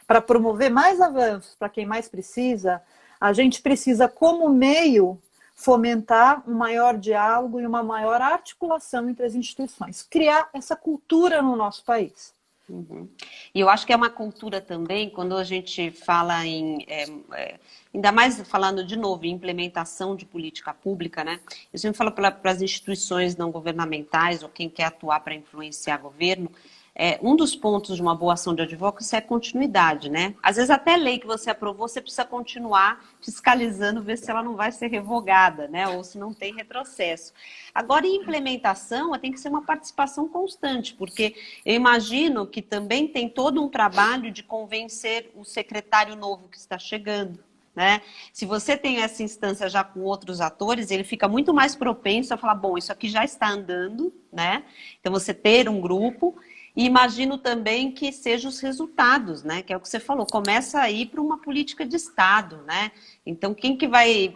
para promover mais avanços para quem mais precisa, a gente precisa, como meio, fomentar um maior diálogo e uma maior articulação entre as instituições. Criar essa cultura no nosso país. E eu acho que é uma cultura também, quando a gente fala em, ainda mais falando de novo em implementação de política pública, né? Eu sempre falo para as instituições não governamentais ou quem quer atuar para influenciar governo, um dos pontos de uma boa ação de advocacy é a continuidade, né? Às vezes até lei que você aprovou, você precisa continuar fiscalizando, ver se ela não vai ser revogada, né? Ou se não tem retrocesso. Agora, em implementação, tem que ser uma participação constante, porque eu imagino que também tem todo um trabalho de convencer o secretário novo que está chegando, né? Se você tem essa instância já com outros atores, ele fica muito mais propenso a falar, bom, isso aqui já está andando, né? Então, você ter um grupo. E imagino também que sejam os resultados, né? Que é o que você falou, começa a ir para uma política de Estado, né? Então, quem que vai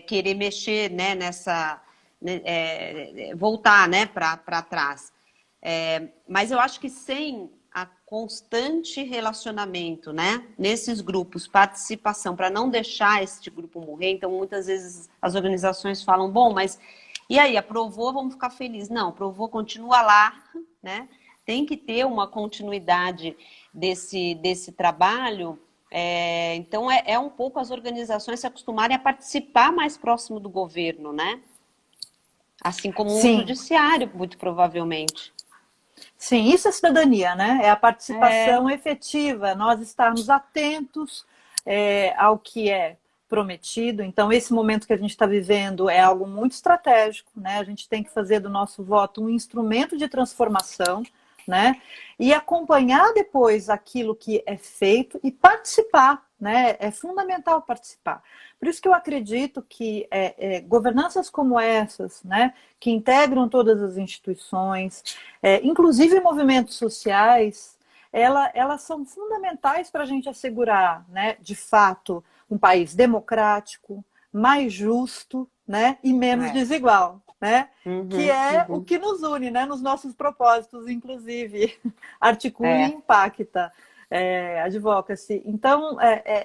querer mexer, né, nessa... voltar, né, para trás? Mas eu acho que sem a constante relacionamento, né, nesses grupos, participação, para não deixar este grupo morrer, então muitas vezes as organizações falam, bom, mas e aí, aprovou, vamos ficar felizes. Não, aprovou, continua lá, né? Tem que ter uma continuidade desse trabalho. Então, um pouco as organizações se acostumarem a participar mais próximo do governo, né? Assim como o judiciário, muito provavelmente. Sim, isso é cidadania, né? É a participação efetiva, nós estarmos atentos ao que é prometido. Então, esse momento que a gente está vivendo é algo muito estratégico, né? A gente tem que fazer do nosso voto um instrumento de transformação, né? E acompanhar depois aquilo que é feito e participar, né? É fundamental participar. Por isso que eu acredito que governanças como essas, né, que integram todas as instituições, inclusive movimentos sociais, elas são fundamentais para a gente assegurar, né, de fato, um país democrático, mais justo, né, e menos desigual. Né? Que é o que nos une, né? Nos nossos propósitos, inclusive, articula e impacta advocacy. Então,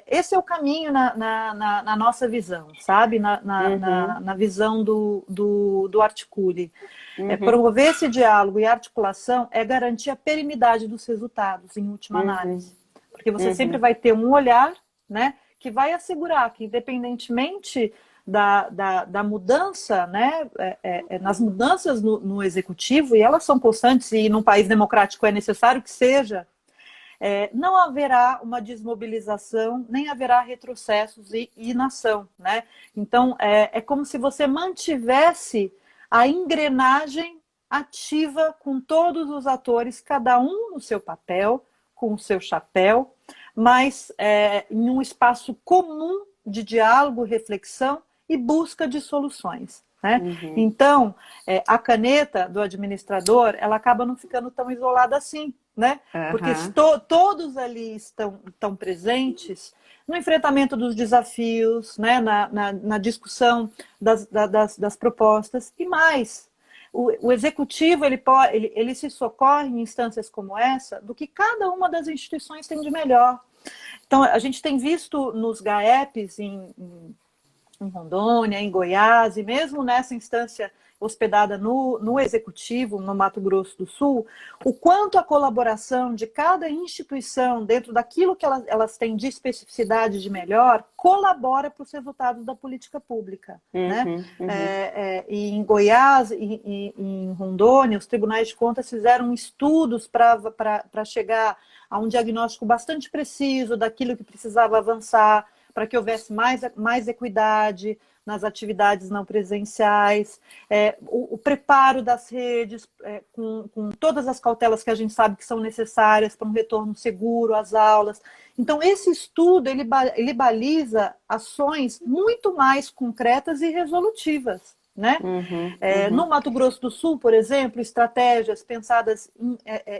esse é o caminho na nossa visão, sabe? Na visão do Articule. Promover esse diálogo e articulação é garantir a perenidade dos resultados, em última análise. Porque você sempre vai ter um olhar, né, que vai assegurar que, independentemente da mudança, né, nas mudanças no executivo, e elas são constantes, e num país democrático é necessário que seja, não haverá uma desmobilização, nem haverá retrocessos e inação, né? Então, é como se você mantivesse a engrenagem ativa com todos os atores, cada um no seu papel, com o seu chapéu, mas em um espaço comum de diálogo, reflexão e busca de soluções. Né? Uhum. Então, a caneta do administrador, ela acaba não ficando tão isolada assim, né? Porque todos ali estão presentes no enfrentamento dos desafios, né? na discussão das propostas e mais. O executivo ele se socorre em instâncias como essa do que cada uma das instituições tem de melhor. Então, a gente tem visto nos GAEPs em Rondônia, em Goiás, e mesmo nessa instância hospedada no Executivo, no Mato Grosso do Sul, o quanto a colaboração de cada instituição, dentro daquilo que elas têm de especificidade de melhor, colabora para os resultados da política pública. Né? E em Goiás e em Rondônia, os tribunais de contas fizeram estudos para chegar a um diagnóstico bastante preciso daquilo que precisava avançar, para que houvesse mais equidade nas atividades não presenciais, o preparo das redes, com todas as cautelas que a gente sabe que são necessárias para um retorno seguro às aulas. Então, esse estudo, ele baliza ações muito mais concretas e resolutivas. Né? No Mato Grosso do Sul, por exemplo, estratégias pensadas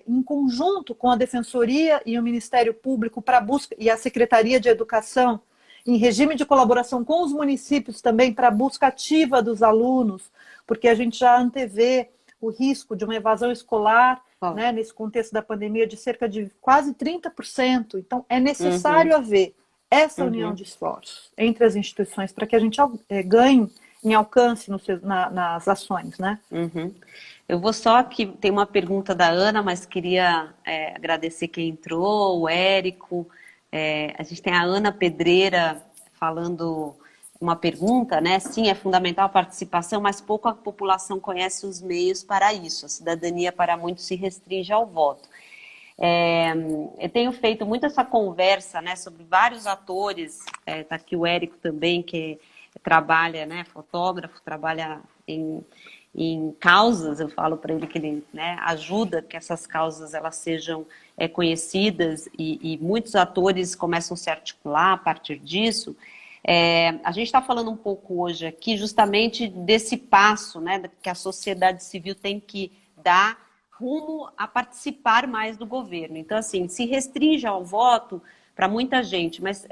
em conjunto com a Defensoria e o Ministério Público para busca, e a Secretaria de Educação, em regime de colaboração com os municípios também para a busca ativa dos alunos, porque a gente já antevê o risco de uma evasão escolar, né, nesse contexto da pandemia, de cerca de quase 30%. Então, é necessário haver essa união de esforços entre as instituições para que a gente ganhe em alcance nas ações. Né? Eu vou só que tem uma pergunta da Ana, mas queria agradecer quem entrou, o Érico. A gente tem a Ana Pedreira falando uma pergunta, né? Sim, é fundamental a participação, mas pouco a população conhece os meios para isso. A cidadania, para muitos, se restringe ao voto. Eu tenho feito muito essa conversa, né, sobre vários atores. Está aqui o Érico também, que trabalha, né, fotógrafo, trabalha em causas. Eu falo para ele que ele, né, ajuda que essas causas elas sejam conhecidas e muitos atores começam a se articular a partir disso. A gente está falando um pouco hoje aqui justamente desse passo, né, que a sociedade civil tem que dar rumo a participar mais do governo. Então, assim, se restringe ao voto para muita gente, mas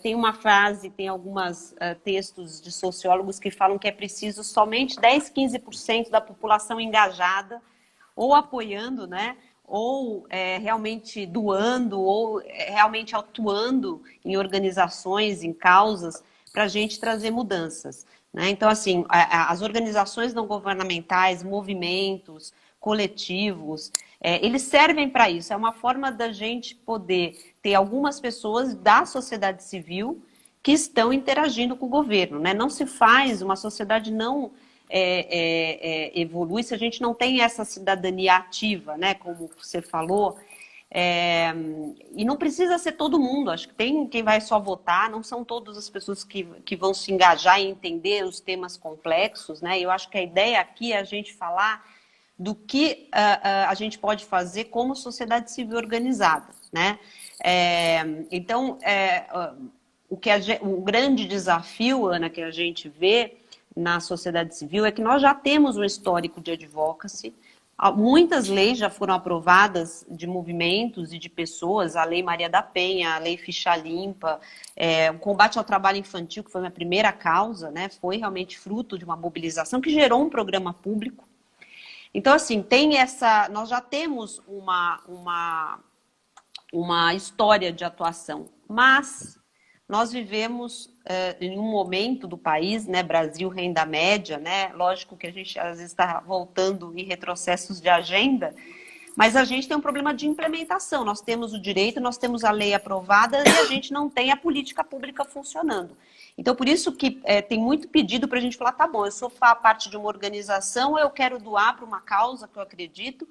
tem uma frase, tem alguns textos de sociólogos que falam que é preciso somente 10, 15% da população engajada, ou apoiando, né, ou realmente doando, ou realmente atuando em organizações, em causas, para a gente trazer mudanças. Né? Então, assim, as organizações não governamentais, movimentos, coletivos, eles servem para isso. É uma forma da gente poder ter algumas pessoas da sociedade civil que estão interagindo com o governo. Né? Não se faz, uma sociedade não evolui se a gente não tem essa cidadania ativa, né? Como você falou. E não precisa ser todo mundo, acho que tem quem vai só votar, não são todas as pessoas que vão se engajar e entender os temas complexos. Né? Eu acho que a ideia aqui é a gente falar do que a gente pode fazer como sociedade civil organizada. Né? Então, o grande desafio, Ana, que a gente vê na sociedade civil é que nós já temos um histórico de advocacy. Muitas leis já foram aprovadas de movimentos e de pessoas, a Lei Maria da Penha, a Lei Ficha Limpa, o combate ao trabalho infantil, que foi minha primeira causa, né, foi realmente fruto de uma mobilização que gerou um programa público. Então, assim, nós já temos uma história de atuação, mas nós vivemos em um momento do país, né, Brasil, renda média, né, lógico que a gente às vezes está voltando em retrocessos de agenda, mas a gente tem um problema de implementação. Nós temos o direito, nós temos a lei aprovada e a gente não tem a política pública funcionando. Então, por isso que tem muito pedido para a gente falar, tá bom, eu sou parte de uma organização, eu quero doar para uma causa que eu acredito.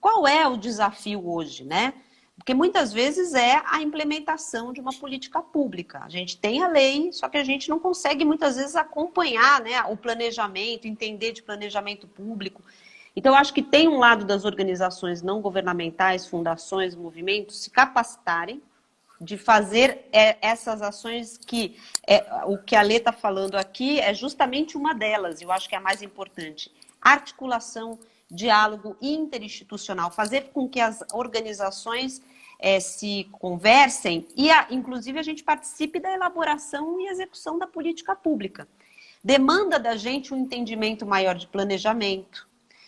Qual é o desafio hoje, né? Porque muitas vezes é a implementação de uma política pública. A gente tem a lei, só que a gente não consegue muitas vezes acompanhar, né, o planejamento, entender de planejamento público. Então, eu acho que tem um lado das organizações não governamentais, fundações, movimentos, se capacitarem de fazer essas ações que o que a Lê está falando aqui é justamente uma delas, eu acho que é a mais importante. Articulação, diálogo interinstitucional, fazer com que as organizações se conversem e, inclusive, a gente participe da elaboração e execução da política pública. Demanda da gente um entendimento maior de planejamento,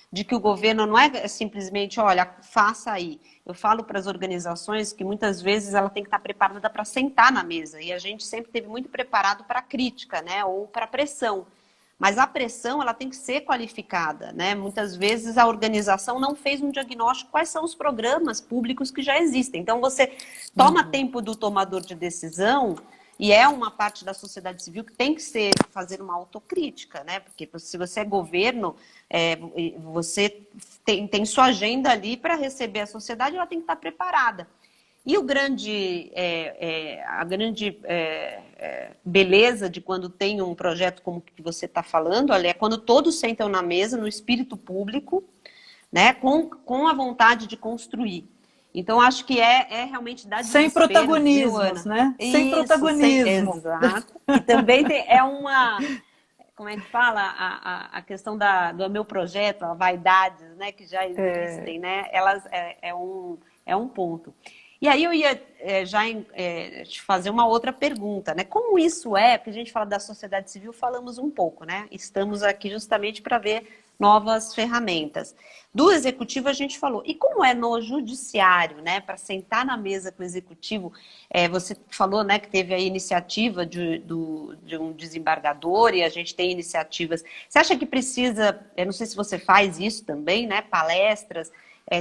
de que o governo não é simplesmente, olha, faça aí. Eu falo para as organizações que muitas vezes ela tem que estar preparada para sentar na mesa, e a gente sempre esteve muito preparado para a crítica, né, ou para a pressão. Mas a pressão, ela tem que ser qualificada, né? Muitas vezes a organização não fez um diagnóstico quais são os programas públicos que já existem. Então, você toma tempo do tomador de decisão e é uma parte da sociedade civil que tem que fazer uma autocrítica, né? Porque se você é governo, você tem sua agenda ali para receber a sociedade, ela tem que estar preparada. E a grande beleza de quando tem um projeto como o que você está falando, é quando todos sentam na mesa, no espírito público, né, com a vontade de construir. Então, acho que realmente dar desespero. Sem protagonismos, né? Isso, sem protagonismo. Exato. E também é uma... Como é que fala? A questão do meu projeto, a vaidades, né, que já existem, né? Elas é um ponto. E aí eu ia te fazer uma outra pergunta, né? Como isso porque a gente fala da sociedade civil, falamos um pouco, né? Estamos aqui justamente para ver novas ferramentas. Do executivo a gente falou. E como é no judiciário, né? Para sentar na mesa com o executivo, você falou, né, que teve a iniciativa de um desembargador e a gente tem iniciativas. Você acha que precisa, não sei se você faz isso também, né? Palestras,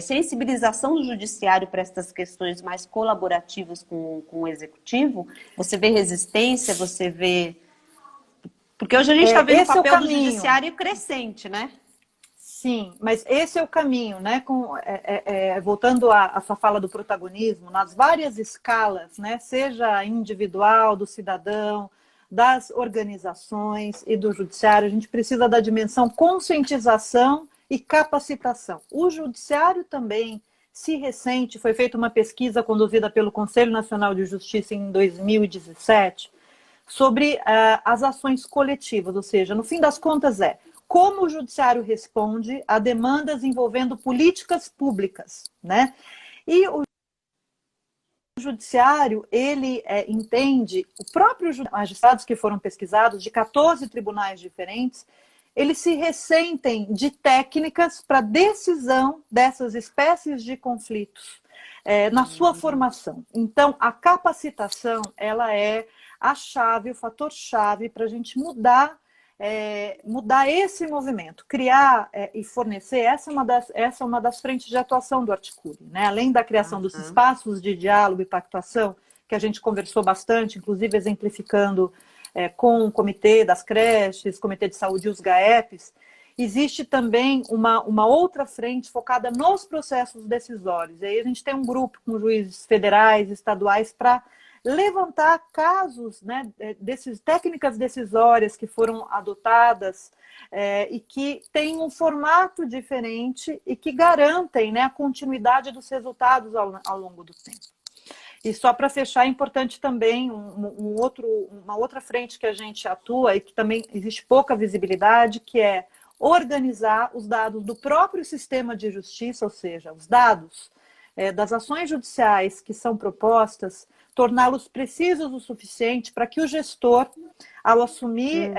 sensibilização do judiciário para essas questões mais colaborativas com o executivo? Você vê resistência, você vê... Porque hoje a gente está vendo o papel do judiciário crescente, né? Sim, mas esse é o caminho, né? Voltando à sua fala do protagonismo, nas várias escalas, né? Seja individual, do cidadão, das organizações e do judiciário, a gente precisa da dimensão conscientização e capacitação. O judiciário também se ressente, foi feita uma pesquisa conduzida pelo Conselho Nacional de Justiça em 2017 sobre as ações coletivas, ou seja, no fim das contas como o judiciário responde a demandas envolvendo políticas públicas, né? E o judiciário, ele entende, o próprio magistrados que foram pesquisados de 14 tribunais diferentes, eles se ressentem de técnicas para decisão dessas espécies de conflitos na sua formação. Então, a capacitação, ela é a chave, o fator-chave para a gente mudar esse movimento, criar e fornecer. Essa é uma das frentes de atuação do Articule, né? Além da criação dos espaços de diálogo e pactuação, que a gente conversou bastante, inclusive exemplificando com o comitê das creches, comitê de saúde e os GAEPs, existe também uma outra frente focada nos processos decisórios. E aí a gente tem um grupo com juízes federais, estaduais, para levantar casos, né, técnicas decisórias que foram adotadas e que têm um formato diferente e que garantem, né, a continuidade dos resultados ao longo do tempo. E só para fechar, é importante também uma outra frente que a gente atua e que também existe pouca visibilidade, que é organizar os dados do próprio sistema de justiça, ou seja, os dados das ações judiciais que são propostas, torná-los precisos o suficiente para que o gestor, ao assumir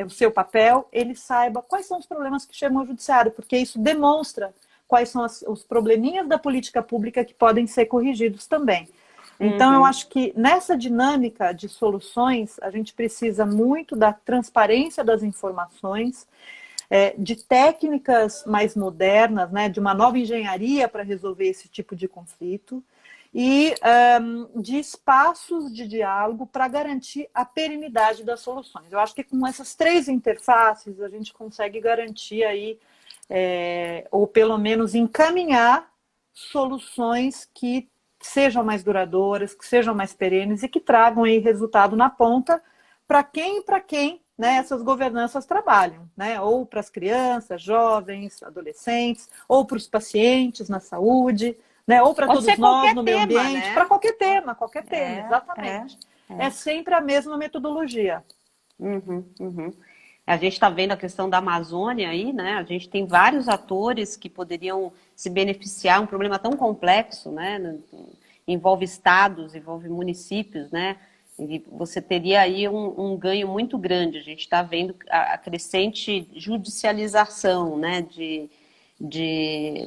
o seu papel, ele saiba quais são os problemas que chegam ao judiciário, porque isso demonstra quais são os probleminhas da política pública que podem ser corrigidos também. Então, eu acho que nessa dinâmica de soluções, a gente precisa muito da transparência das informações, de técnicas mais modernas, né, de uma nova engenharia para resolver esse tipo de conflito, e de espaços de diálogo para garantir a perenidade das soluções. Eu acho que com essas três interfaces a gente consegue garantir aí, ou pelo menos encaminhar soluções que sejam mais duradouras, que sejam mais perenes e que tragam aí resultado na ponta para quem, né, essas governanças trabalham, né? Ou para as crianças, jovens, adolescentes, ou para os pacientes na saúde, né? Ou para Pode todos ser nós qualquer no meio tema, ambiente, né? para qualquer tema, É, é, exatamente. é. É sempre a mesma metodologia. Uhum, uhum. A gente está vendo a questão da Amazônia aí, né? A gente tem vários atores que poderiam se beneficiar, um problema tão complexo, né? Envolve estados, envolve municípios, né? E você teria aí um ganho muito grande. A gente está vendo a crescente judicialização, né?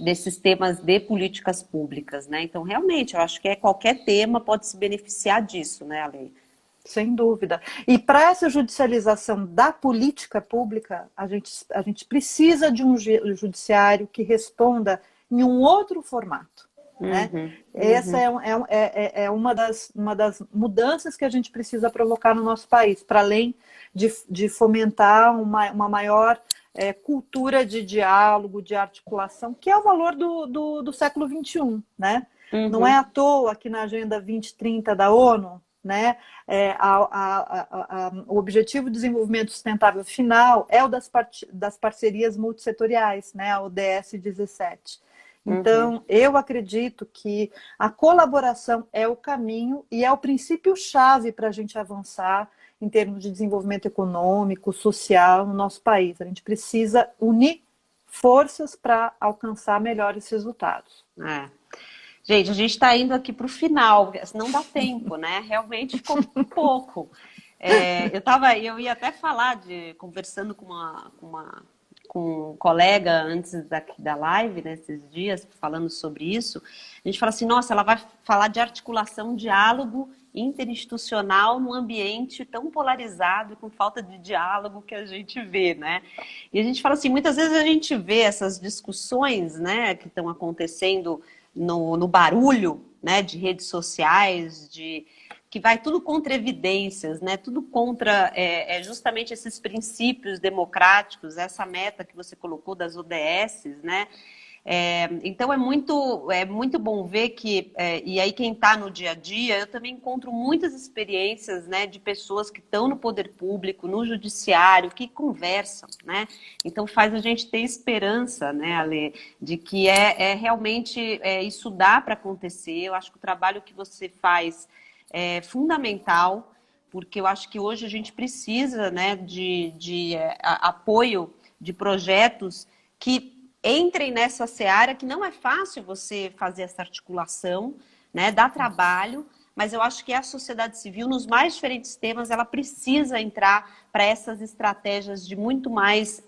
Desses temas de políticas públicas, né? Então, realmente, eu acho que qualquer tema pode se beneficiar disso, né, Ale? Sem dúvida. E para essa judicialização da política pública, a gente precisa de um judiciário que responda em um outro formato. Né? Uhum, Essa uhum. é uma das mudanças que a gente precisa provocar no nosso país, para além de fomentar uma maior cultura de diálogo, de articulação, que é o valor do século XXI. Né? Não é Uhum, à toa que na Agenda 2030 da ONU, né, o Objetivo de Desenvolvimento Sustentável final é o das parcerias multissetoriais, né, a ODS 17. uhum. Então, eu acredito que a colaboração é o caminho e é o princípio-chave para a gente avançar em termos de desenvolvimento econômico, social no nosso país. A gente precisa unir forças para alcançar melhores resultados. É. Gente, a gente está indo aqui para o final, porque não dá tempo, né? Realmente ficou pouco. Eu ia até falar conversando com um colega antes da live, nesses dias, falando sobre isso. A gente fala assim, nossa, ela vai falar de articulação, diálogo interinstitucional num ambiente tão polarizado e com falta de diálogo que a gente vê, né? E a gente fala assim, muitas vezes a gente vê essas discussões, né, que estão acontecendo no barulho, né, de redes sociais, que vai tudo contra evidências, né, tudo contra justamente esses princípios democráticos, essa meta que você colocou das ODSs, né? Então é muito bom ver que, e aí quem está no dia a dia, eu também encontro muitas experiências, né, de pessoas que estão no poder público, no judiciário, que conversam, né? Então faz a gente ter esperança, né, Ale, de que realmente isso dá para acontecer. Eu acho que o trabalho que você faz é fundamental, porque eu acho que hoje a gente precisa, né, de apoio de projetos que entrem nessa seara, que não é fácil você fazer essa articulação, né? Dá trabalho, mas eu acho que a sociedade civil, nos mais diferentes temas, ela precisa entrar para essas estratégias de muito mais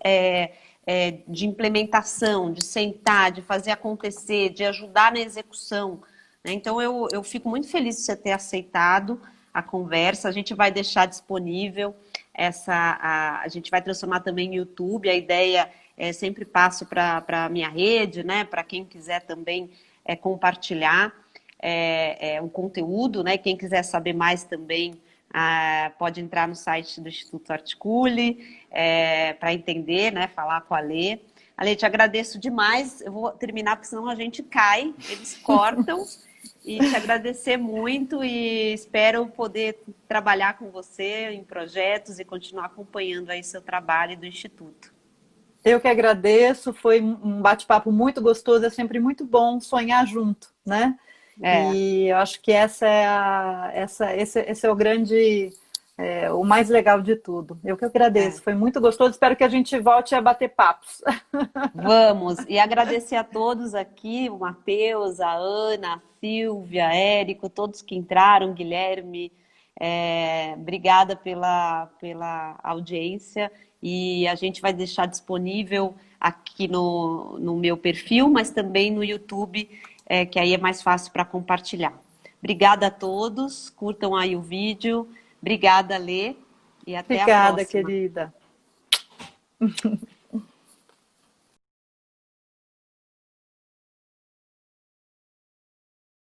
de implementação, de sentar, de fazer acontecer, de ajudar na execução. Né? Então, eu fico muito feliz de você ter aceitado a conversa. A gente vai deixar disponível a gente vai transformar também no YouTube. A ideia sempre passo para a minha rede, né? Para quem quiser também compartilhar um conteúdo, né? Quem quiser saber mais também pode entrar no site do Instituto Articule para entender, né? Falar com a Lê. Ale, te agradeço demais. Eu vou terminar, porque senão a gente cai, eles cortam. E te agradecer muito e espero poder trabalhar com você em projetos e continuar acompanhando aí seu trabalho do Instituto. Eu que agradeço, foi um bate-papo muito gostoso, é sempre muito bom sonhar junto, né? É, E eu acho que esse é o grande, o mais legal de tudo. Eu que agradeço, é. foi muito gostoso, espero que a gente volte a bater papos. Vamos. E agradecer a todos aqui, o Matheus, a Ana, a Silvia, a Érico, todos que entraram, Guilherme. Obrigada pela audiência. E a gente vai deixar disponível aqui no meu perfil, mas também no YouTube, que aí é mais fácil para compartilhar. Obrigada a todos, curtam aí o vídeo. Obrigada, Lê, e até a Obrigada, próxima. querida.